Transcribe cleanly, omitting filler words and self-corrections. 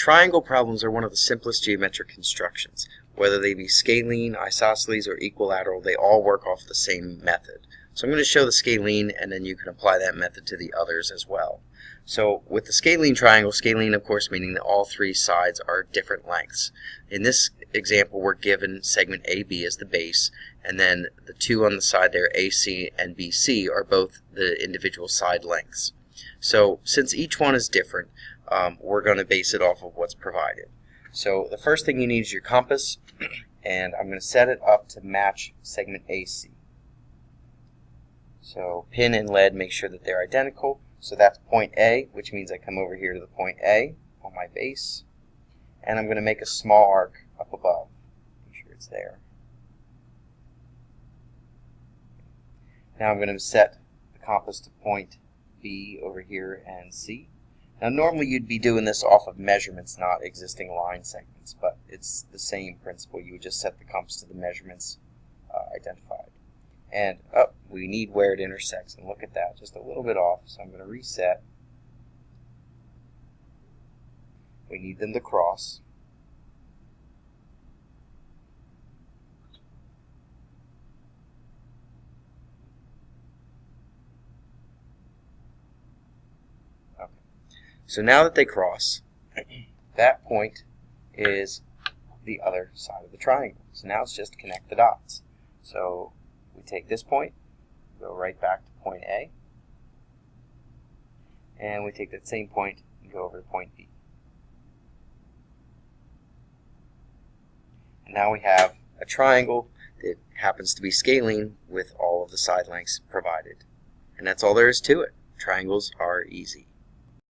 triangle problems are one of the simplest geometric constructions. Whether they be scalene, isosceles, or equilateral, they all work off the same method. So I'm going to show the scalene, and then you can apply that method to the others as well. So with the scalene triangle, scalene of course meaning that all three sides are different lengths. In this example we're given segment AB as the base, and then the two on the side there, AC and BC, are both the individual side lengths. So since each one is different, we're going to base it off of what's provided. So the first thing you need is your compass, and I'm going to set it up to match segment AC. So pin and lead, make sure that they're identical. So that's point A, which means I come over here to the point A on my base, and I'm going to make a small arc up above. Make sure it's there. Now I'm going to set the compass to point B over here and C. Now normally you'd be doing this off of measurements, not existing line segments, but it's the same principle. You would just set the compass to the measurements identified. And we need where it intersects, and look at that, just a little bit off, so I'm going to reset. We need them to cross. Okay. So now that they cross, that point is the other side of the triangle. So now it's just connect the dots. So we take this point, go right back to point A, and we take that same point and go over to point B. And now we have a triangle that happens to be scalene with all of the side lengths provided. And that's all there is to it. Triangles are easy.